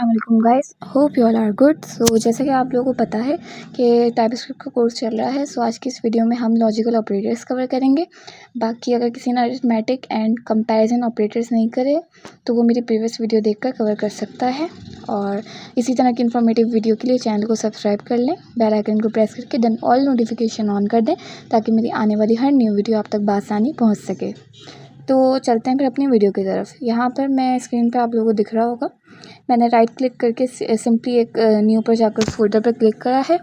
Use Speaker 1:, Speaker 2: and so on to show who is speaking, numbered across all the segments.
Speaker 1: अस्सलाम वालेकुम guys, hope you all are good. So जैसे कि आप लोगों को पता है कि टाइपस्क्रिप्ट का कोर्स चल रहा है। सो आज की इस वीडियो में हम लॉजिकल ऑपरेटर्स कवर करेंगे। बाकी अगर किसी ने अरिथमेटिक एंड कंपैरिजन ऑपरेटर्स नहीं करे तो वो मेरी प्रीवियस वीडियो देखकर कवर कर सकता है। और इसी तरह की इन्फॉर्मेटिव वीडियो के लिए चैनल को सब्सक्राइब कर लें, बेल आइकन को प्रेस करके देन ऑल नोटिफिकेशन ऑन कर दें ताकि मेरी आने वाली हर न्यू वीडियो आप तक बआसानी पहुँच सके। तो चलते हैं फिर अपनी वीडियो की तरफ। यहाँ पर मैं स्क्रीन पे आप लोगों को दिख रहा होगा, मैंने राइट क्लिक करके सिंपली एक न्यू पर जाकर फोल्डर पर क्लिक करा है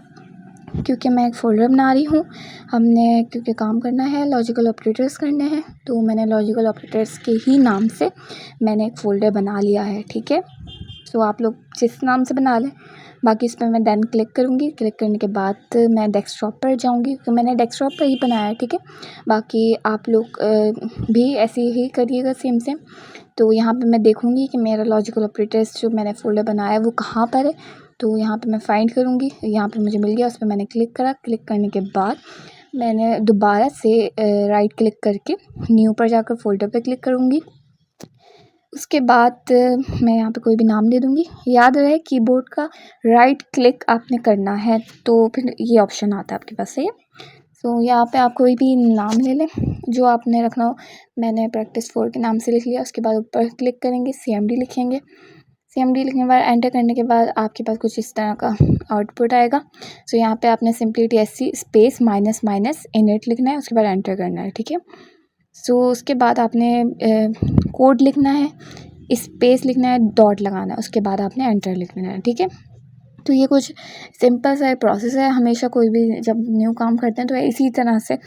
Speaker 1: क्योंकि मैं एक फ़ोल्डर बना रही हूँ। हमने क्योंकि काम करना है, लॉजिकल ऑपरेटर्स करने हैं, तो मैंने लॉजिकल ऑपरेटर्स के ही नाम से मैंने एक फ़ोल्डर बना लिया है। ठीक है, तो आप लोग जिस नाम से बना लें। बाकी इस पर मैं देन क्लिक करूँगी। क्लिक करने के बाद मैं डेस्कटॉप पर जाऊँगी तो मैंने डेस्कटॉप पर ही बनाया है। ठीक है, बाकी आप लोग भी ऐसे ही करिएगा सेम सेम। तो यहाँ पे मैं देखूँगी कि मेरा लॉजिकल ऑपरेटर्स जो मैंने फ़ोल्डर बनाया है वो कहाँ पर है। तो यहाँ पे मैं फाइंड करूँगी, यहाँ पे मुझे मिल गया, उस पर मैंने क्लिक करा। क्लिक करने के बाद मैंने दोबारा से राइट क्लिक करके न्यू पर जाकर फ़ोल्डर पे क्लिक करूँगी। उसके बाद मैं यहाँ पे कोई भी नाम दे दूँगी। याद रहे कीबोर्ड का राइट क्लिक आपने करना है तो फिर ये ऑप्शन आता है आपके पास, सही है। सो यहाँ पे आप कोई भी नाम ले लें जो आपने रखना हो। मैंने प्रैक्टिस 4 के नाम से लिख लिया। उसके बाद ऊपर क्लिक करेंगे, CMD लिखेंगे। CMD लिखने के बाद एंटर करने के बाद आपके पास कुछ इस तरह का आउटपुट आएगा। सो यहाँ पे आपने simply TSC space minus minus init लिखना है, उसके बाद एंटर करना है। ठीक है, सो उसके बाद आपने कोड लिखना है, स्पेस लिखना है, डॉट लगाना है, उसके बाद आपने एंटर लिखना है। ठीक है, तो ये कुछ सिंपल सा प्रोसेस है। हमेशा कोई भी जब न्यू काम करते हैं तो इसी तरह से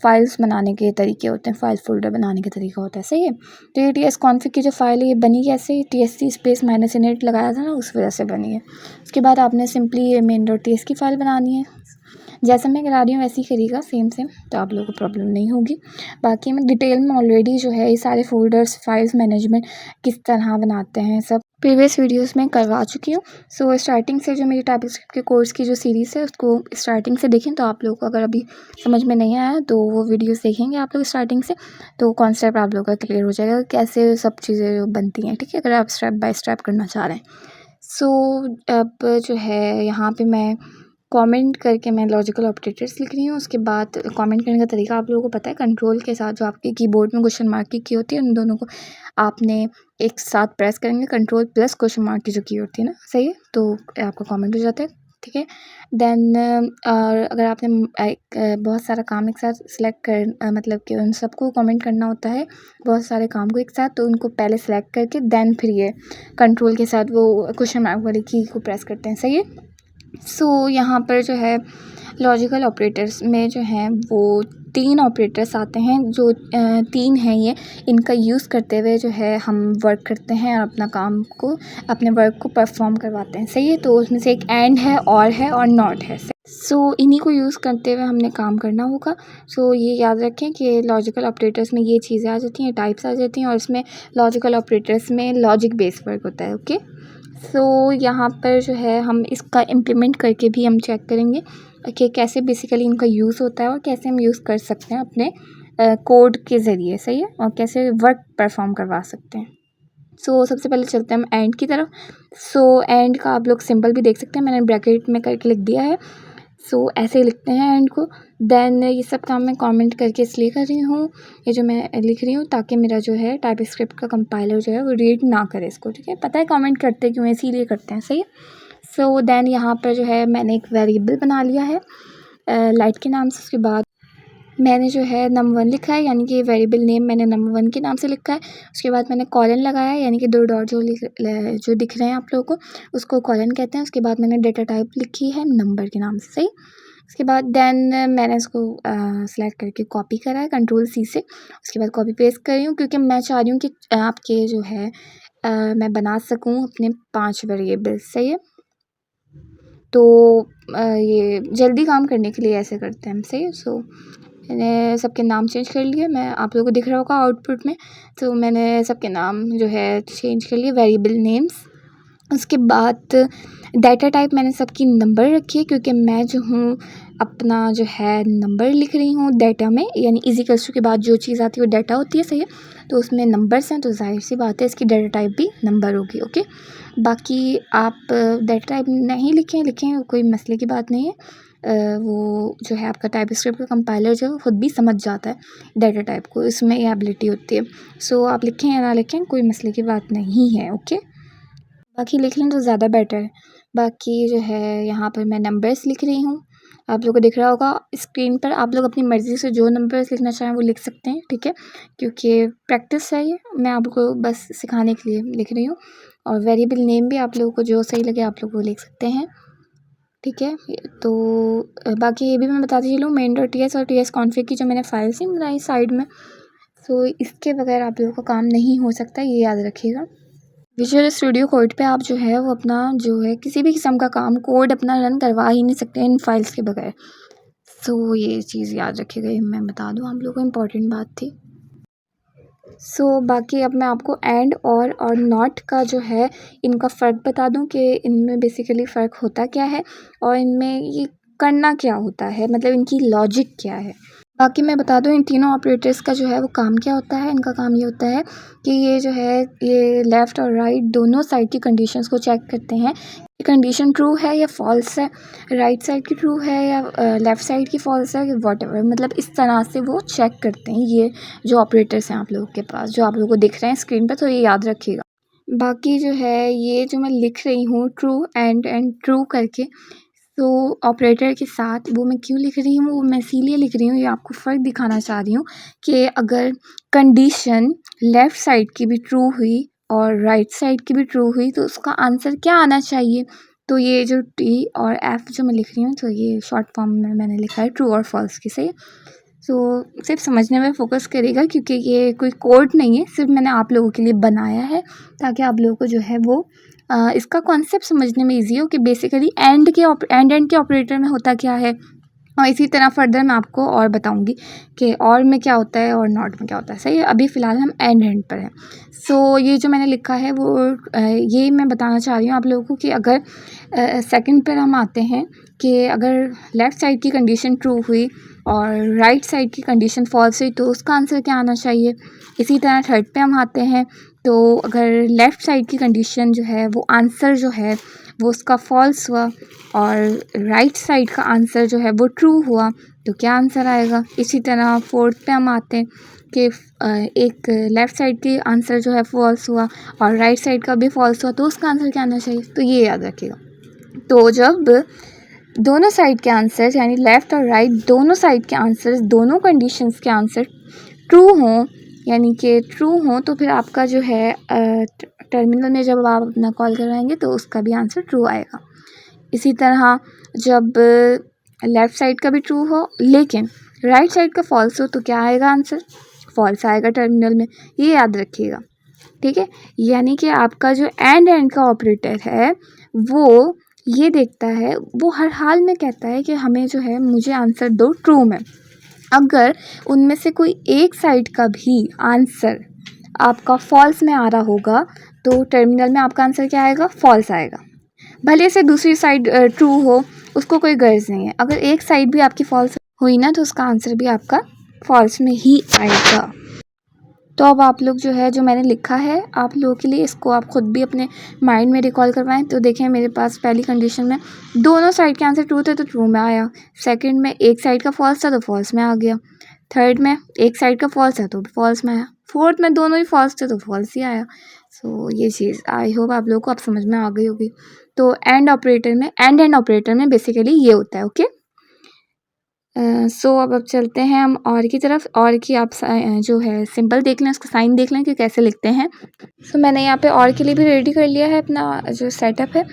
Speaker 1: फाइल्स बनाने के तरीके होते हैं, फाइल फोल्डर बनाने का तरीका होता है, सही है। तो ये TS कॉन्फ़िग की जो फाइल है ये बनी कैसे, TSC स्पेस माइनस इनिट लगाया था ना, उस वजह से बनी है। उसके बाद आपने सिंपली ये main.ts की फ़ाइल बनानी है। जैसा मैं करा रही हूँ वैसे ही करिएगा सेम सेम, तो आप लोगों को प्रॉब्लम नहीं होगी। बाकी मैं डिटेल में ऑलरेडी जो है ये सारे फोल्डर्स, फाइल्स मैनेजमेंट किस तरह बनाते हैं सब प्रीवियस वीडियोस में करवा चुकी हूँ। सो स्टार्टिंग से जो मेरी टाइपस्क्रिप्ट के कोर्स की जो सीरीज़ है उसको स्टार्टिंग से देखें। तो आप लोगों को अगर अभी समझ में नहीं आया तो वो वीडियोस देखेंगे आप लोग स्टार्टिंग से, तो कॉन्सेप्ट आप लोगों का क्लियर हो जाएगा कैसे सब चीज़ें बनती हैं। ठीक है, अगर आप स्टेप बाय स्टेप करना चाह रहे हैं। सो अब जो है यहाँ पे मैं कमेंट करके मैं लॉजिकल ऑपरेटर्स लिख रही हूँ। उसके बाद कमेंट करने का तरीका आप लोगों को पता है, कंट्रोल के साथ जो आपके कीबोर्ड में क्वेश्चन मार्क की की होती है उन दोनों को आपने एक साथ प्रेस करेंगे, कंट्रोल प्लस क्वेश्चन मार्क की जो की होती है ना, सही है, तो आपका कमेंट हो जाता है। ठीक है, देन अगर आपने बहुत सारा काम एक साथ सिलेक्ट कर मतलब कि उन सबको कमेंट करना होता है, बहुत सारे काम को एक साथ, तो उनको पहले सेलेक्ट करके देन फिर ये कंट्रोल के साथ वो क्वेश्चन मार्क वाली की को प्रेस करते हैं, सही है। सो यहाँ पर जो है लॉजिकल ऑपरेटर्स में जो हैं वो 3 ऑपरेटर्स आते हैं, जो 3 हैं ये, इनका यूज़ करते हुए जो है हम वर्क करते हैं और अपना काम को, अपने वर्क को परफॉर्म करवाते हैं, सही है। तो उसमें से एक एंड है और नॉट है। सो इन्हीं को यूज़ करते हुए हमने काम करना होगा। सो ये याद रखें कि लॉजिकल ऑपरेटर्स में ये चीज़ें आ जाती हैं, टाइप्स आ जाती हैं, और इसमें लॉजिकल ऑपरेटर्स में लॉजिक बेस्ड वर्क होता है। ओके, सो यहाँ पर जो है हम इसका इम्प्लीमेंट करके भी हम चेक करेंगे कि कैसे बेसिकली इनका यूज़ होता है और कैसे हम यूज़ कर सकते हैं अपने कोड के ज़रिए, सही है, और कैसे वर्क परफॉर्म करवा सकते हैं। सो सबसे पहले चलते हैं हम एंड की तरफ। सो एंड का आप लोग सिंबल भी देख सकते हैं, मैंने ब्रैकेट में करके लिख दिया है। सो ऐसे ही लिखते हैं एंड को। देन ये सब काम मैं कमेंट करके इसलिए कर रही हूँ, ये जो मैं लिख रही हूँ, ताकि मेरा जो है टाइपस्क्रिप्ट का कंपाइलर जो है वो रीड ना करे इसको। ठीक है, पता है कमेंट करते क्यों, इसीलिए करते हैं, सही है। सो देन यहाँ पर जो है मैंने एक वेरिएबल बना लिया है लाइट के नाम से। उसके बाद मैंने जो है num1 लिखा है, यानी कि वेरिएबल नेम मैंने num1 के नाम से लिखा है। उसके बाद मैंने कॉलन लगाया है, यानी कि 2 डॉट जो दिख रहे हैं आप लोगों को, उसको कॉलन कहते हैं। उसके बाद मैंने डेटा टाइप लिखी है नंबर के नाम से, सही। उसके बाद देन मैंने इसको सेलेक्ट करके कॉपी करा है कंट्रोल-C से। उसके बाद कॉपी पेस्ट कर रही हूँ क्योंकि मैं चाह रही हूँ कि आपके जो है मैं बना सकूँ अपने 5 वेरिएबल, सही है। तो ये जल्दी काम करने के लिए ऐसे करते हैं हम, सही है। सो मैंने सबके नाम चेंज कर लिए, मैं आप लोगों को दिख रहा होगा आउटपुट में। तो मैंने सबके नाम जो है चेंज कर लिए, वेरिएबल नेम्स। उसके बाद डाटा टाइप मैंने सबकी नंबर रखी है क्योंकि मैं जो हूँ अपना जो है नंबर लिख रही हूँ डाटा में, यानी इक्वल्स टू के बाद जो चीज़ आती है वो डाटा होती है, सही है। तो उसमें नंबर्स हैं, तो जाहिर सी बात है इसकी डाटा टाइप भी नंबर होगी। ओके, बाकी आप डाटा टाइप नहीं लिखें कोई मसले की बात नहीं है। वो जो है आपका टाइपस्क्रिप्ट का कंपाइलर जो है वो खुद भी समझ जाता है डाटा टाइप को, इसमें ये एबिलिटी होती है। सो आप लिखें या ना लिखें कोई मसले की बात नहीं है। ओके, बाकी लिख लें तो ज़्यादा बेटर है। बाकी जो है यहाँ पर मैं नंबर्स लिख रही हूँ, आप लोगों को दिख रहा होगा स्क्रीन पर। आप लोग अपनी मर्ज़ी से जो नंबर्स लिखना चाहें वो लिख सकते हैं, ठीक है, क्योंकि प्रैक्टिस है ये, मैं आपको बस सिखाने के लिए लिख रही हूँ। और वेरिएबल नेम भी आप लोगों को जो सही लगे आप लोग वो लिख सकते हैं, ठीक है। तो बाकी ये भी मैं बताती चलूँ, main.ts और ts config की जो मैंने फाइल्स ही बनाई साइड में, सो इसके बगैर आप लोगों का काम नहीं हो सकता, ये याद रखिएगा। विजुअल स्टूडियो कोड पे आप जो है वो अपना जो है किसी भी किस्म का काम कोड अपना रन करवा ही नहीं सकते इन फाइल्स के बगैर। सो ये चीज़ याद रखिएगा, ये मैं बता दूँ आप लोगों को, इम्पोर्टेंट बात थी। बाकी अब मैं आपको एंड और नॉट का जो है इनका फ़र्क बता दूं कि इनमें बेसिकली फ़र्क होता क्या है और इनमें ये करना क्या होता है, मतलब इनकी लॉजिक क्या है। बाकी मैं बता दूं इन तीनों ऑपरेटर्स का जो है वो काम क्या होता है। इनका काम ये होता है कि ये जो है ये लेफ़्ट और राइट दोनों साइड की कंडीशंस को चेक करते हैं, कंडीशन ट्रू है या फॉल्स है, राइट साइड की ट्रू है या लेफ़्ट साइड की फॉल्स है, व्हाटएवर, मतलब इस तरह से वो चेक करते हैं। ये जो ऑपरेटर्स हैं आप लोगों के पास, जो आप लोगों को दिख रहे हैं स्क्रीन पर, तो ये याद रखिएगा। बाकी जो है ये जो मैं लिख रही हूँ ट्रू एंड ट्रू करके, तो ऑपरेटर के साथ वो मैं क्यों लिख रही हूँ, वो मैं इसीलिए लिख रही हूँ, ये आपको फ़र्क दिखाना चाह रही हूँ कि अगर कंडीशन लेफ़्ट साइड की भी ट्रू हुई और राइट साइड की भी ट्रू हुई तो उसका आंसर क्या आना चाहिए। तो ये जो टी और एफ जो मैं लिख रही हूँ, तो ये शॉर्ट फॉर्म में मैंने लिखा है ट्रू और फॉल्स की, सही। तो सिर्फ समझने में फ़ोकस करिएगा क्योंकि ये कोई कोड नहीं है, सिर्फ मैंने आप लोगों के लिए बनाया है ताकि आप लोगों को जो है वो इसका कॉन्सेप्ट समझने में इजी हो कि बेसिकली एंड के ऑपरेटर में होता क्या है। और इसी तरह फर्दर मैं आपको और बताऊंगी कि और में क्या होता है और नॉट में क्या होता है, सही है। अभी फ़िलहाल हम एंड पर हैं। ये जो मैंने लिखा है वो ये मैं बताना चाह रही हूँ आप लोगों को कि अगर सेकंड पर हम आते हैं कि अगर लेफ़्ट साइड की कंडीशन ट्रू हुई और राइट साइड की कंडीशन फॉल्स हुई तो उसका आंसर क्या आना चाहिए। इसी तरह थर्ड पे हम आते हैं, तो अगर लेफ़्ट साइड की कंडीशन जो है वो आंसर जो है वो उसका फॉल्स हुआ और राइट साइड का आंसर जो है वो ट्रू हुआ तो क्या आंसर आएगा। इसी तरह फोर्थ पे हम आते हैं कि एक लेफ़्ट साइड की आंसर जो है फॉल्स हुआ और राइट साइड का भी फॉल्स हुआ तो उसका आंसर क्या आना चाहिए। तो ये याद रखिएगा। तो जब दोनों साइड के आंसर्स यानी लेफ़्ट और राइट दोनों साइड के आंसर्स दोनों कंडीशंस के आंसर ट्रू हों, यानी कि ट्रू हों, तो फिर आपका जो है टर्मिनल में जब आप अपना कॉल करवाएंगे तो उसका भी आंसर ट्रू आएगा। इसी तरह जब लेफ़्ट साइड का भी ट्रू हो लेकिन राइट साइड का फॉल्स हो तो क्या आएगा, आंसर फॉल्स आएगा टर्मिनल में। ये याद रखिएगा, ठीक है। यानी कि आपका जो एंड का ऑपरेटर है वो ये देखता है, वो हर हाल में कहता है कि हमें जो है मुझे आंसर दो ट्रू में। अगर उनमें से कोई एक साइड का भी आंसर आपका फॉल्स में आ रहा होगा तो टर्मिनल में आपका आंसर क्या आएगा, फॉल्स आएगा। भले से दूसरी साइड ट्रू हो, उसको कोई गर्ज नहीं है। अगर एक साइड भी आपकी फॉल्स हुई ना तो उसका आंसर भी आपका फॉल्स में ही आएगा। तो अब आप लोग जो है जो मैंने लिखा है आप लोगों के लिए, इसको आप ख़ुद भी अपने माइंड में रिकॉल करवाएं। तो देखें मेरे पास पहली कंडीशन में दोनों साइड के आंसर ट्रू थे तो ट्रू में आया, सेकंड में एक साइड का फॉल्स था तो फॉल्स में आ गया, थर्ड में एक साइड का फॉल्स था तो फॉल्स में आया, फोर्थ में दोनों ही फॉल्स थे तो फॉल्स ही आया। ये चीज़ आई होप आप लोगों को अब समझ में आ गई होगी। तो एंड ऑपरेटर में बेसिकली ये होता है। ओके, अब चलते हैं हम और की तरफ। और की आप जो है सिंबल देख लें, उसका साइन देख लें कि कैसे लिखते हैं। मैंने यहाँ पे और के लिए भी रेडी कर लिया है अपना जो सेटअप है।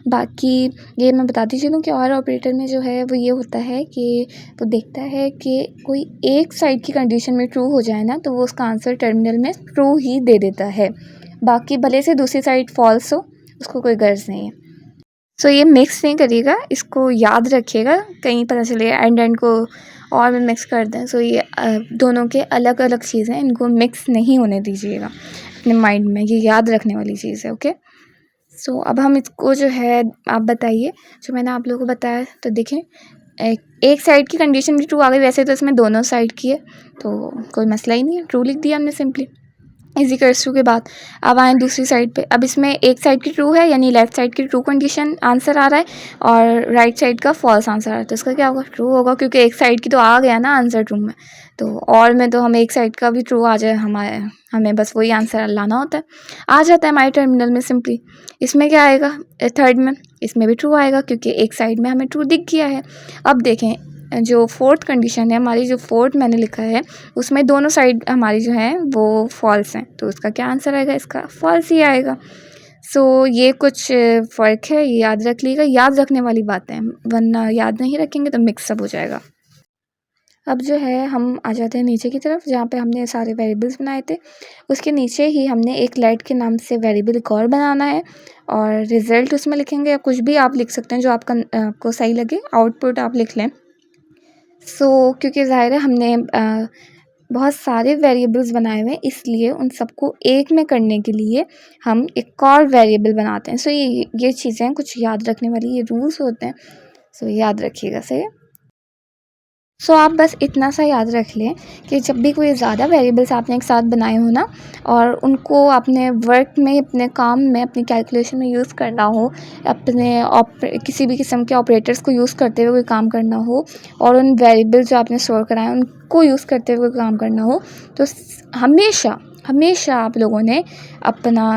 Speaker 1: बाकी ये मैं बताती चलूँ कि और ऑपरेटर में जो है वो ये होता है कि वो देखता है कि कोई एक साइड की कंडीशन में ट्रू हो जाए ना तो वो उसका आंसर टर्मिनल में ट्रू ही दे देता है, बाकी भले से दूसरी साइड फॉल्स हो उसको कोई गर्ज नहीं है। ये मिक्स नहीं करिएगा, इसको याद रखिएगा, कहीं पता चले एंड को और में मिक्स कर दें। ये दोनों के अलग अलग चीज़ें हैं, इनको मिक्स नहीं होने दीजिएगा अपने माइंड में, ये याद रखने वाली चीज़ है। ओके, अब हम इसको जो है आप बताइए जो मैंने आप लोगों को बताया। तो देखें एक साइड की कंडीशन भी ट्रू आ गई, वैसे तो इसमें दोनों साइड की है तो कोई मसला ही नहीं है, ट्रू लिख दिया हमने सिंपली। इक्वल्स टू के बाद अब आए दूसरी साइड पे। अब इसमें एक साइड की ट्रू है, यानी लेफ्ट साइड की ट्रू कंडीशन आंसर आ रहा है और राइट साइड का फॉल्स आंसर आ रहा है। तो इसका क्या होगा? ट्रू होगा, क्योंकि एक साइड की तो आ गया ना आंसर ट्रू में। तो और में तो हम एक साइड का भी ट्रू आ जाए, हमें बस वही आंसर लाना होता है। आ जाता है हमारे टर्मिनल में सिंपली। इसमें क्या आएगा? थर्ड में इसमें भी ट्रू आएगा, क्योंकि एक साइड में हमें ट्रू दिख गया है। अब देखें, जो फोर्थ कंडीशन है हमारी, जो फोर्थ मैंने लिखा है, उसमें दोनों साइड हमारी जो है वो फॉल्स हैं। तो उसका क्या आंसर आएगा? इसका फॉल्स ही आएगा। सो ये कुछ फ़र्क है, ये याद रख लीजिएगा, याद रखने वाली बातें हैं, वरना याद नहीं रखेंगे तो मिक्सअप हो जाएगा। अब जो है हम आ जाते हैं नीचे की तरफ, जहाँ पे हमने सारे वेरिएबल्स बनाए थे। उसके नीचे ही हमने एक लेट के नाम से वेरिएबल एक और बनाना है, और रिज़ल्ट उसमें लिखेंगे, या कुछ भी आप लिख सकते हैं जो आपको सही लगे। आउटपुट आप लिख लें। क्योंकि ज़ाहिर है हमने बहुत सारे वेरिएबल्स बनाए हुए हैं, इसलिए उन सबको एक में करने के लिए हम एक और वेरिएबल बनाते हैं। ये चीज़ें कुछ याद रखने वाली, ये रूल्स होते हैं। याद रखिएगा, सही है। आप बस इतना सा याद रख लें कि जब भी कोई ज़्यादा वेरिएबल्स आपने एक साथ बनाए हो ना, और उनको अपने वर्क में, अपने काम में, अपनी कैलकुलेशन में यूज़ करना हो, अपने किसी भी किस्म के ऑपरेटर्स को यूज़ करते हुए कोई काम करना हो, और उन वेरिएबल्स जो आपने स्टोर कराए उनको यूज़ करते हुए काम करना हो, तो हमेशा आप लोगों ने अपना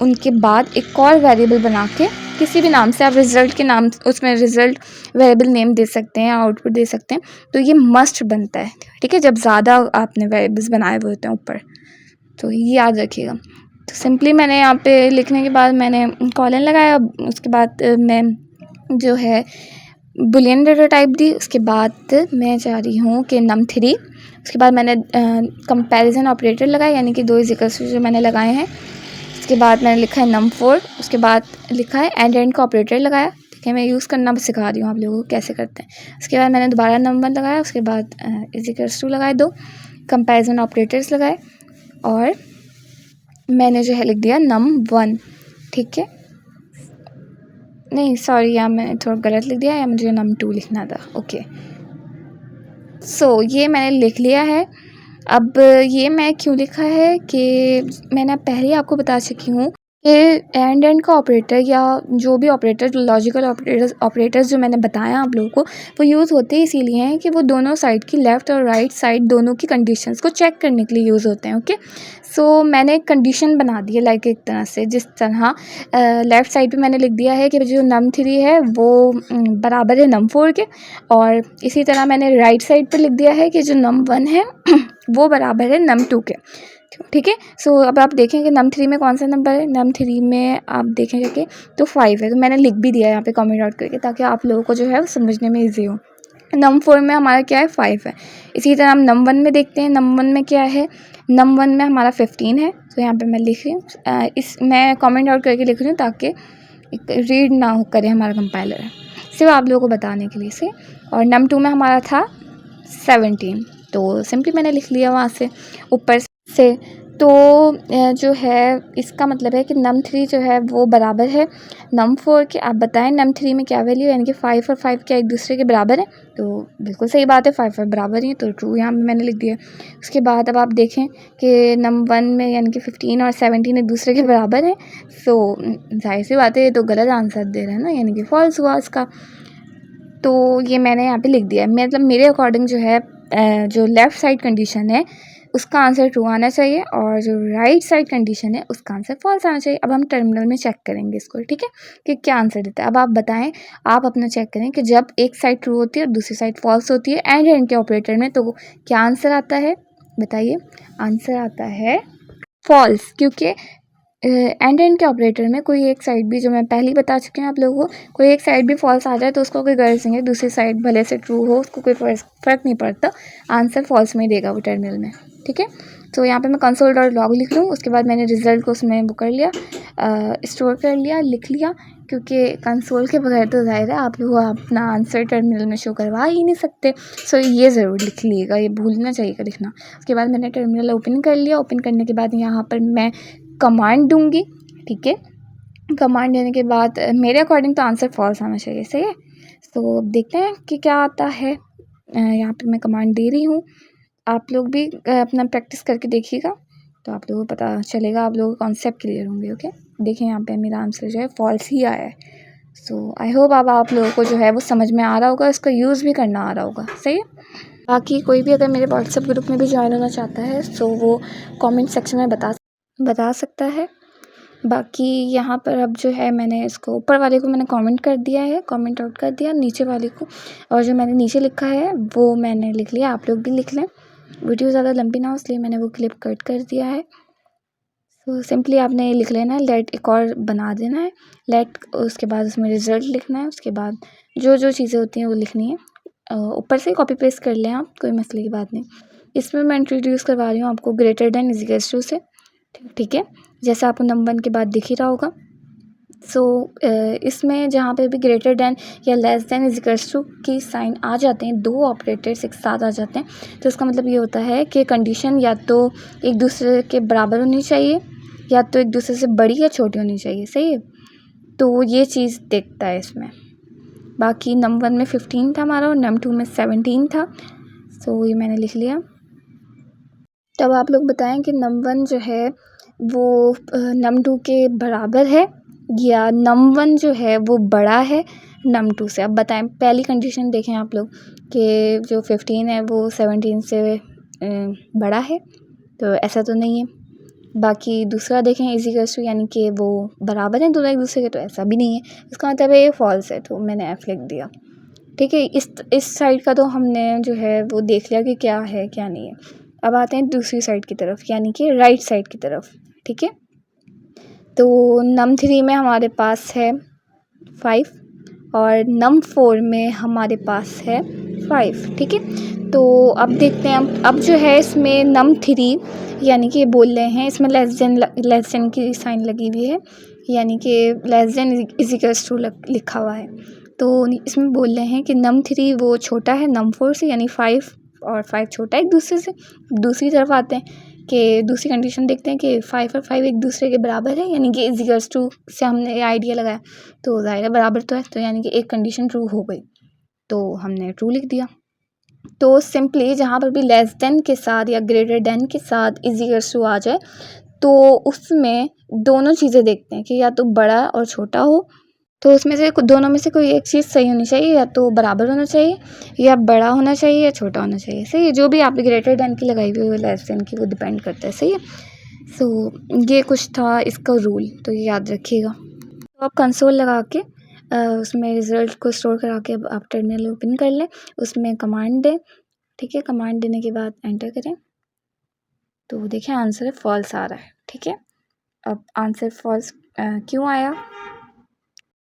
Speaker 1: उनके बाद एक और वेरिएबल बना के, किसी भी नाम से, आप रिज़ल्ट के नाम, उसमें रिज़ल्ट वेरिएबल नेम दे सकते हैं, आउटपुट दे सकते हैं। तो ये मस्ट बनता है, ठीक है, जब ज़्यादा आपने वेरिएबल्स बनाए हुए होते हैं ऊपर। तो ये याद रखिएगा। तो सिंपली मैंने यहाँ पे लिखने के बाद मैंने कॉलन लगाया। उसके बाद मैं जो है बुलियन डेटा टाइप दी। उसके बाद मैं चाह रही हूँ कि num3। उसके बाद मैंने कंपैरिजन ऑपरेटर लगाया, यानी कि 2 इक्वल्स जो मैंने लगाए हैं। उसके बाद मैंने लिखा है num4। उसके बाद लिखा है एंड का ऑपरेटर लगाया, ठीक है। मैं यूज़ करना सिखा रही हूँ आप लोगों को कैसे करते हैं। उसके बाद मैंने दोबारा num1 लगाया। उसके बाद =2 लगाए, 2 कंपैरिजन ऑपरेटर्स लगाए, और मैंने जो है लिख दिया num1, ठीक है। नहीं सॉरी, यहाँ मैंने थोड़ा गलत लिख दिया, या मुझे num2 लिखना था। ओके, ये मैंने लिख लिया है। अब ये मैं क्यों लिखा है कि मैंने पहले ही आपको बता चुकी हूँ कि एंड का ऑपरेटर, या जो भी ऑपरेटर, लॉजिकल ऑपरेटर्स जो मैंने बताया आप लोगों को, वो यूज़ होते ही इसीलिए हैं कि वो दोनों साइड की, लेफ़्ट और राइट साइड दोनों की कंडीशंस को चेक करने के लिए यूज़ होते हैं। ओके, मैंने एक कंडीशन बना दी है, लाइक एक तरह से, जिस तरह लेफ़्ट साइड पे मैंने लिख दिया है कि जो num3 है वो बराबर है num4 के, और इसी तरह मैंने राइट साइड पे लिख दिया है कि जो num1 है वो बराबर है num2 के, ठीक है। अब आप देखें कि num3 में कौन सा नंबर है। num3 में आप देखें जाके तो 5 है। तो मैंने लिख भी दिया है यहाँ पे कमेंट आउट करके, ताकि आप लोगों को जो है वो समझने में ईजी हो। num4 में हमारा क्या है? 5 है। इसी तरह हम num1 में देखते हैं, num1 में क्या है? num1 में हमारा 15 है। यहाँ पे मैं लिख रही हूँ, मैं कमेंट आउट करके लिख रही हूँ ताकि रीड ना करे हमारा कंपाइलर, सिर्फ आप लोगों को बताने के लिए से। और num2 में हमारा था 17, तो सिंपली मैंने लिख लिया वहाँ से ऊपर से। तो जो है इसका मतलब है कि num3 जो है वो बराबर है num4 के। आप बताएं num3 में क्या वैल्यू है, यानी कि 5 और 5 क्या एक दूसरे के बराबर है? तो बिल्कुल सही बात है, 5 और बराबर ही है, तो ट्रू यहाँ पे मैंने लिख दिया। उसके बाद अब आप देखें कि num1 में यानी कि 15 और 17 एक दूसरे के बराबर है। जाहिर सी बात है, ये तो गलत आंसर दे रहे हैं ना, यानी कि फॉल्स हुआ इसका। तो ये मैंने यहाँ पे लिख दिया है। मतलब मेरे अकॉर्डिंग जो है जो लेफ़्ट साइड कंडीशन है उसका आंसर ट्रू आना चाहिए, और जो राइट साइड कंडीशन है उसका आंसर फॉल्स आना चाहिए। अब हम टर्मिनल में चेक करेंगे इसको, ठीक है, कि क्या आंसर देता है। अब आप बताएं, आप अपना चेक करें कि जब एक साइड ट्रू होती है और दूसरी साइड फॉल्स होती है एंड के ऑपरेटर में, तो क्या आंसर आता है? बताइए। आंसर आता है फॉल्स, क्योंकि एंड के ऑपरेटर में कोई एक साइड भी, जो मैं पहले ही बता चुकी हूँ आप लोगों को, कोई एक साइड भी फॉल्स आ जाए तो उसको कोई गर्ज नहीं है, दूसरी साइड भले से ट्रू हो, उसको कोई फ़र्क नहीं पड़ता, आंसर फॉल्स में ही देगा वो टर्मिनल में, ठीक है। यहाँ पे मैं console.log लिख लूँ। उसके बाद मैंने रिज़ल्ट को उसमें वो कर लिया, स्टोर कर लिया, लिख लिया, क्योंकि कंसोल के बगैर तो ज़ाहिर है आप लोग अपना आंसर टर्मिनल में शो करवा ही नहीं सकते। ये ज़रूर लिख लीजिएगा, ये भूलना चाहिए लिखना। उसके बाद मैंने टर्मिनल ओपन कर लिया। ओपन करने के बाद यहाँ पर मैं कमांड दूंगी, ठीक है। कमांड देने के बाद मेरे अकॉर्डिंग तो आंसर फॉल्स आना चाहिए, सही है। देखते हैं कि क्या आता है। यहाँ पे मैं कमांड दे रही हूँ, आप लोग भी अपना प्रैक्टिस करके देखिएगा। तो आप लोगों को पता चलेगा, आप लोगों को कॉन्सेप्ट क्लियर होंगे। ओके, देखें यहाँ पे मेरा आंसर जो है फॉल्स ही आया है। सो आई होप अब आप लोगों को जो है वो समझ में आ रहा होगा, इसका यूज़ भी करना आ रहा होगा। सही है। बाकी कोई भी अगर मेरे व्हाट्सएप ग्रुप में भी ज्वाइन होना चाहता है तो वो कमेंट सेक्शन में बता सकता है। बाकी यहाँ पर अब जो है मैंने इसको ऊपर वाले को मैंने कमेंट कर दिया है, कमेंट आउट कर दिया, नीचे वाले को और जो मैंने नीचे लिखा है वो मैंने लिख लिया। आप लोग भी लिख लें, वीडियो ज़्यादा लंबी ना हो इसलिए मैंने वो क्लिप कट कर दिया है। तो सिंपली आपने लिख लेना है, लेट एक और बना देना है लेट, उसके बाद उसमें रिज़ल्ट लिखना है, उसके बाद जो जो चीज़ें होती हैं वो लिखनी है। ऊपर से कॉपी पेस्ट कर लें आप, कोई मसले की बात नहीं। इसमें मैं इंट्रोड्यूस करवा रही हूँ आपको greater than is equals to से, ठीक है, जैसा आपको नंबर 1 के बाद दिख ही रहा होगा। सो इसमें जहाँ पे भी ग्रेटर देन या less than is equals to की साइन आ जाते हैं, दो ऑपरेटर्स एक साथ आ जाते हैं, तो इसका मतलब ये होता है कि कंडीशन या तो एक दूसरे के बराबर होनी चाहिए या तो एक दूसरे से बड़ी या छोटी होनी चाहिए। सही है, तो ये चीज़ देखता है इसमें। बाकी नंबर 1 में 15 था हमारा और नंबर 2 में 17 था। सो ये मैंने लिख लिया। तब आप लोग बताएं कि नंबर 1 जो है वो नंबर 2 के बराबर है या नंबर 1 जो है वो बड़ा है नंबर 2 से। अब बताएं, पहली कंडीशन देखें आप लोग कि जो 15 है वो 17 से बड़ा है, तो ऐसा तो नहीं है। बाकी दूसरा देखें इज इक्वल्स टू, यानी कि वो बराबर हैं दोनों एक दूसरे के, तो ऐसा भी नहीं है। इसका मतलब है ये फॉल्स है, तो मैंने एफ लिख दिया। ठीक है, इस साइड का तो हमने जो है वो देख लिया कि क्या है क्या नहीं है। अब आते हैं दूसरी साइड की तरफ, यानी कि राइट साइड की तरफ। ठीक है, तो नंबर 3 में हमारे पास है 5 और नंबर 4 में हमारे पास है 5। ठीक है, तो अब देखते हैं, अब जो है इसमें नंबर 3 यानी कि बोल रहे हैं इसमें लेस देन की साइन लगी हुई है, यानी कि less than is equals to लिखा हुआ है। तो इसमें बोल रहे हैं कि नंबर 3 वो छोटा है नंबर 4 से, यानी 5 और 5 छोटा है एक दूसरे से। दूसरी तरफ आते हैं कि दूसरी कंडीशन देखते हैं कि 5 और 5 एक दूसरे के बराबर है, यानी कि इज इक्वल्स टू से हमने आइडिया लगाया, तो ज़ाहिर है बराबर तो है, तो यानी कि एक कंडीशन ट्रू हो गई, तो हमने ट्रू लिख दिया। तो सिंपली जहाँ पर भी लेस देन के साथ या ग्रेटर देन के साथ इज इक्वल्स टू आ जाए, तो उसमें दोनों चीज़ें देखते हैं कि या तो बड़ा और छोटा हो, तो उसमें से दोनों में से कोई एक चीज़ सही होनी चाहिए, या तो बराबर होना चाहिए या बड़ा होना चाहिए या छोटा होना चाहिए। सही है, जो भी आप ग्रेटर देन की लगाई हुई है लेस देन की, वो डिपेंड करता है। सही है, सो ये कुछ था इसका रूल, तो ये याद रखिएगा। तो आप कंसोल लगा के उसमें रिज़ल्ट को स्टोर करा के अब आप टर्मिनल ओपन कर लें, उसमें कमांड दें। ठीक है, कमांड देने के बाद एंटर करें, तो देखिए आंसर फॉल्स आ रहा है। ठीक है, अब आंसर फॉल्स क्यों आया?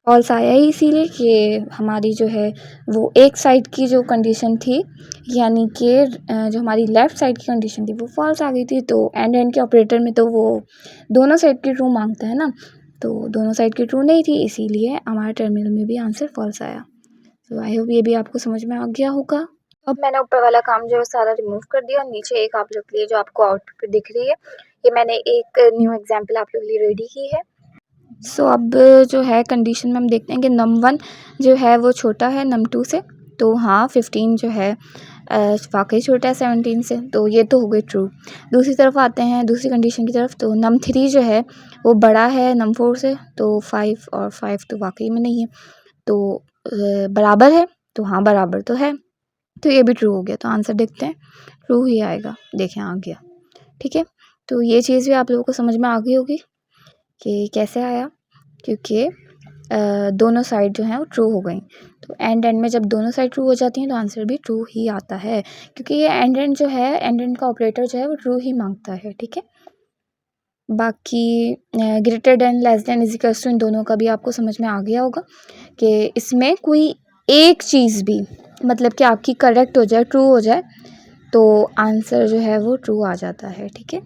Speaker 1: फॉल्स आया ही इसीलिए कि हमारी जो है वो एक साइड की जो कंडीशन थी, यानी कि जो हमारी लेफ़्ट साइड की कंडीशन थी वो फॉल्स आ गई थी। तो एंड के ऑपरेटर में तो वो दोनों साइड की ट्रू मांगता है ना, तो दोनों साइड की ट्रू नहीं थी, इसीलिए हमारे टर्मिनल में भी आंसर फॉल्स आया। तो आई होप ये भी आपको समझ में आ गया होगा। अब मैंने ऊपर वाला काम जो है सारा रिमूव कर दिया, और नीचे एक आप लोग के लिए जो आपको आउटपुट दिख रही है, ये मैंने एक न्यू एग्जाम्पल आप लोग के लिए रेडी की है। सो अब जो है कंडीशन में हम देखते हैं कि नंबर 1 जो है वो छोटा है नंबर 2 से, तो हाँ 15 जो है वाकई छोटा है 17 से, तो ये तो हो गई ट्रू। दूसरी तरफ आते हैं, दूसरी कंडीशन की तरफ, तो नंबर 3 जो है वो बड़ा है नंबर 4 से, तो 5 और 5 तो वाकई में नहीं है, तो बराबर है, तो हाँ बराबर तो है, तो ये भी ट्रू हो गया। तो आंसर देखते हैं, ट्रू ही आएगा। देखें आ गया। ठीक है, तो ये चीज़ भी आप लोगों को समझ में आ गई होगी कि कैसे आया, क्योंकि दोनों साइड जो हैं वो ट्रू हो गई। तो एंड में जब दोनों साइड ट्रू हो जाती हैं तो आंसर भी ट्रू ही आता है, क्योंकि ये एंड जो है, एंड का ऑपरेटर जो है वो ट्रू ही मांगता है। ठीक है, बाकी greater than less than is equals to, इन दोनों का भी आपको समझ में आ गया होगा कि इसमें कोई एक चीज़ भी मतलब कि आपकी करेक्ट हो जाए, ट्रू हो जाए, तो आंसर जो है वो ट्रू आ जाता है। ठीक है,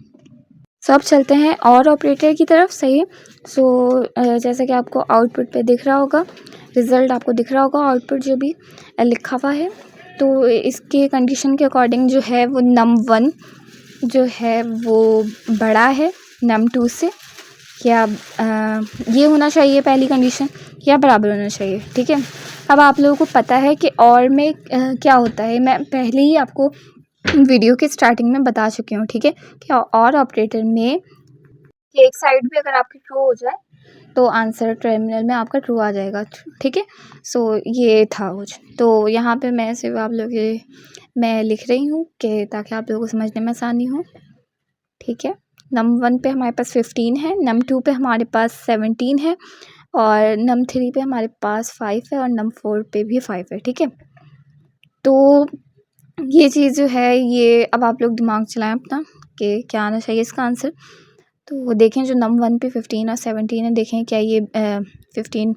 Speaker 1: सब चलते हैं और ऑपरेटर की तरफ। सही है, सो जैसे कि आपको आउटपुट पे दिख रहा होगा, रिज़ल्ट आपको दिख रहा होगा, आउटपुट जो भी लिखा हुआ है, तो इसके कंडीशन के अकॉर्डिंग जो है वो नंबर 1 जो है वो बड़ा है नंबर 2 से, या ये होना चाहिए पहली कंडीशन, या बराबर होना चाहिए। ठीक है, अब आप लोगों को पता है कि और में क्या होता है, मैं पहले ही आपको वीडियो के स्टार्टिंग में बता चुकी हूँ, ठीक है, कि और ऑपरेटर में कि एक साइड भी अगर आपकी ट्रू हो जाए तो आंसर टर्मिनल में आपका ट्रू आ जाएगा, ठीक है। सो ये था कुछ, तो यहाँ पे मैं सिर्फ आप लोग ये मैं लिख रही हूँ कि ताकि आप लोगों को समझने में आसानी हो, ठीक है। नंबर 1 पे हमारे पास 15 है, नंबर 2 पे हमारे पास 17 है, और नंबर 3 पे हमारे पास 5 है, और नंबर 4 पे भी 5 है, ठीक है। तो ये चीज़ जो है ये अब आप लोग दिमाग चलाएं अपना कि क्या आना चाहिए इसका आंसर। तो देखें जो नंबर 1 पे 15 और 17 है, देखें क्या ये 15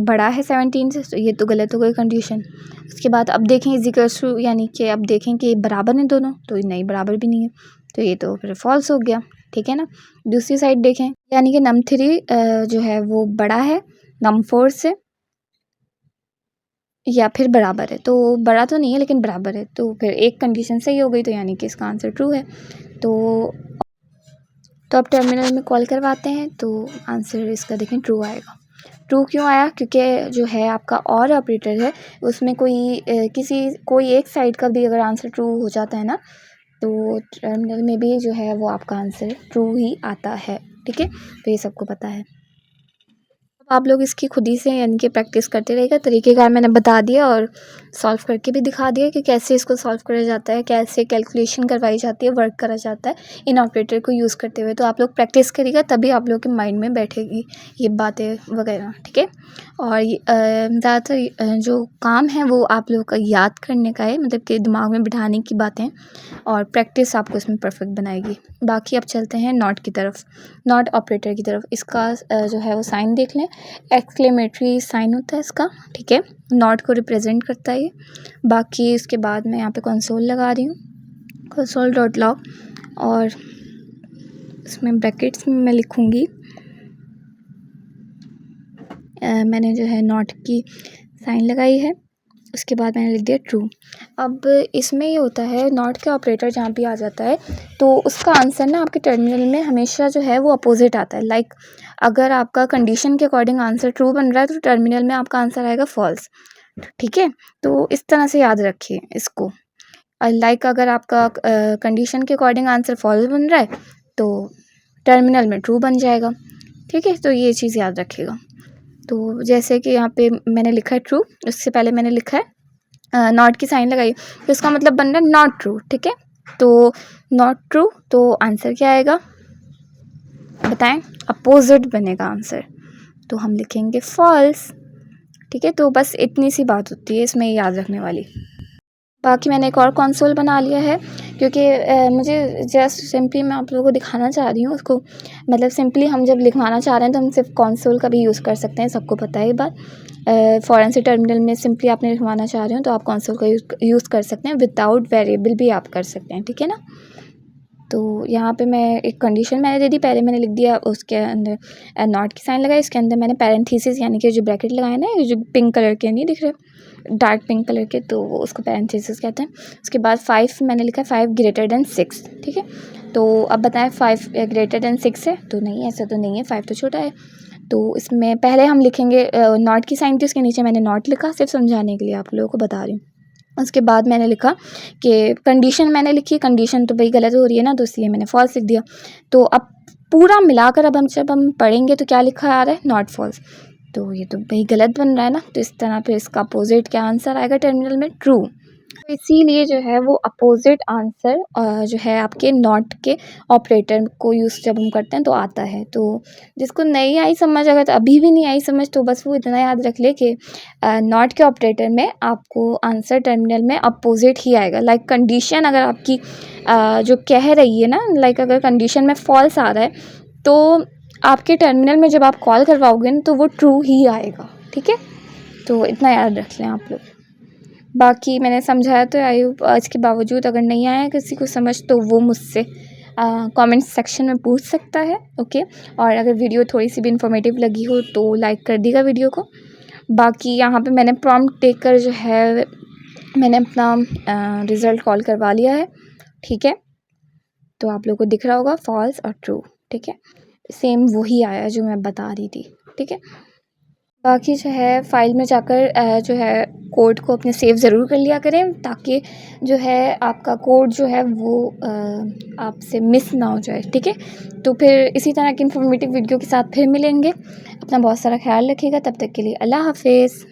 Speaker 1: बड़ा है 17 से, तो ये तो गलत हो गई कंडीशन। उसके बाद अब देखें इक्वल्स टू, यानी कि अब देखें कि बराबर हैं दोनों, तो नहीं बराबर भी नहीं है, तो ये तो फिर फॉल्स हो गया, ठीक है ना। दूसरी साइड देखें, यानी कि नंबर 3 जो है वो बड़ा है नंबर 4 से या फिर बराबर है, तो बड़ा तो नहीं है लेकिन बराबर है, तो फिर एक कंडीशन सही हो गई, तो यानी कि इसका आंसर ट्रू है। तो अब टर्मिनल में कॉल करवाते हैं, तो आंसर इसका देखें ट्रू आएगा। ट्रू क्यों आया? क्योंकि जो है आपका और ऑपरेटर है उसमें कोई एक साइड का भी अगर आंसर ट्रू हो जाता है ना, तो टर्मिनल में भी जो है वो आपका आंसर ट्रू ही आता है, ठीक है। तो ये सबको पता है। आप लोग इसकी खुद ही से यानी कि प्रैक्टिस करते रहेगा। तरीक़ेकार मैंने बता दिया और सॉल्व करके भी दिखा दिया कि कैसे इसको सॉल्व करा जाता है, कैसे कैलकुलेशन करवाई जाती है, वर्क करा जाता है इन ऑपरेटर को यूज़ करते हुए। तो आप लोग प्रैक्टिस करिएगा तभी आप लोग के माइंड में बैठेगी ये बातें वगैरह, ठीक है। और ज़्यादातर जो काम है वो आप लोग का याद करने का है, मतलब कि दिमाग में बिठाने की बातें, और प्रैक्टिस आपको इसमें परफेक्ट बनाएगी। बाकी अब चलते हैं नॉट की तरफ, नॉट ऑपरेटर की तरफ। इसका जो है वो साइन देख लें, एक्सक्लेमेटरी साइन होता है इसका, ठीक है, नॉट को रिप्रेजेंट करता है ये। बाकी इसके बाद मैं यहाँ पे कंसोल लगा रही हूँ, कंसोल डॉट लॉग, और इसमें ब्रैकेट्स में मैं लिखूँगी मैंने जो है नॉट की साइन लगाई है, उसके बाद मैंने लिख दिया ट्रू। अब इसमें ये होता है नॉट के ऑपरेटर जहाँ भी आ जाता है तो उसका आंसर ना आपके टर्मिनल में हमेशा जो है वो अपोजिट आता है। लाइक अगर आपका कंडीशन के अकॉर्डिंग आंसर ट्रू बन रहा है तो टर्मिनल में आपका आंसर आएगा फॉल्स, ठीक है। तो इस तरह से याद रखिए इसको। लाइक अगर आपका कंडीशन के अकॉर्डिंग आंसर फॉल्स बन रहा है तो टर्मिनल में ट्रू बन जाएगा, ठीक है। तो ये चीज़ याद रखिएगा। तो जैसे कि यहाँ पे मैंने लिखा है ट्रू, उससे पहले मैंने लिखा है नॉट की साइन लगाई, तो इसका मतलब बन रहा है नॉट ट्रू, ठीक है। तो नॉट ट्रू, तो आंसर क्या आएगा बताएं? अपोजिट बनेगा आंसर, तो हम लिखेंगे फॉल्स, ठीक है। तो बस इतनी सी बात होती है इसमें याद रखने वाली। बाकी मैंने एक और कंसोल बना लिया है क्योंकि मुझे जस्ट सिंपली मैं आप लोगों को दिखाना चाह रही हूँ उसको, मतलब सिंपली हम जब लिखवाना चाह रहे हैं तो हम सिर्फ कंसोल का भी यूज़ कर सकते हैं, सबको पता है ये बात। फॉरेन से टर्मिनल में सिंपली आपने लिखवाना चाह रहे हो तो आप कंसोल का यूज़ कर सकते हैं, विदाउट वेरिएबल भी आप कर सकते हैं, ठीक है ना। तो यहाँ पे मैं एक कंडीशन मैंने दे दी, पहले मैंने लिख दिया उसके अंदर नॉट की साइन लगाई, इसके अंदर मैंने पैरेंथेसिस यानी कि जो ब्रैकेट लगाए ना, ये जो पिंक कलर के नहीं दिख रहे, डार्क पिंक कलर के, तो उसको पैरेंथेसिस कहते हैं। उसके बाद 5 मैंने लिखा 5 ग्रेटर देन 6, ठीक है। तो अब बताएं 5 ग्रेटर देन 6 है? तो नहीं, ऐसा तो नहीं है, 5 तो छोटा है। तो इसमें पहले हम लिखेंगे नॉट की साइन थी, उसके नीचे मैंने नॉट लिखा, सिर्फ समझाने के लिए आप लोगों को बता रही हूँ। उसके बाद मैंने लिखा कि कंडीशन मैंने लिखी, कंडीशन तो भाई गलत हो रही है ना, तो इसलिए मैंने फॉल्स लिख दिया। तो अब पूरा मिलाकर अब जब हम पढ़ेंगे तो क्या लिखा आ रहा है? नॉट फॉल्स, तो ये तो भाई गलत बन रहा है ना। तो इस तरह फिर इसका अपोजिट क्या आंसर आएगा टर्मिनल में? ट्रू। तो इसीलिए जो है वो अपोजिट आंसर जो है आपके नॉट के ऑपरेटर को यूज़ जब हम करते हैं तो आता है। तो जिसको नहीं आई समझ, अगर तो अभी भी नहीं आई समझ, तो बस वो इतना याद रख ले कि नॉट के ऑपरेटर में आपको आंसर टर्मिनल में अपोजिट ही आएगा। लाइक कंडीशन अगर आपकी जो कह रही है ना, लाइक अगर कंडीशन में फॉल्स आ रहा है तो आपके टर्मिनल में जब आप कॉल करवाओगे ना तो वो ट्रू ही आएगा, ठीक है। तो इतना याद रख लें आप लोग। बाकी मैंने समझाया तो आई होप, इसके बावजूद अगर नहीं आया किसी को समझ तो वो मुझसे कमेंट सेक्शन में पूछ सकता है, ओके। और अगर वीडियो थोड़ी सी भी इन्फॉर्मेटिव लगी हो तो लाइक कर दीजिएगा वीडियो को। बाकी यहाँ पे मैंने प्रॉम्प्ट देकर जो है मैंने अपना रिज़ल्ट कॉल करवा लिया है, ठीक है। तो आप लोगों को दिख रहा होगा फॉल्स और ट्रू, ठीक है। सेम वही आया जो मैं बता रही थी, ठीक है। बाकी जो है फ़ाइल में जाकर जो है कोड को अपने सेव ज़रूर कर लिया करें, ताकि जो है आपका कोड जो है वो आपसे मिस ना हो जाए, ठीक है। तो फिर इसी तरह की इन्फॉर्मेटिव वीडियो के साथ फिर मिलेंगे। अपना बहुत सारा ख्याल रखिएगा, तब तक के लिए अल्लाह हाफ़िज़।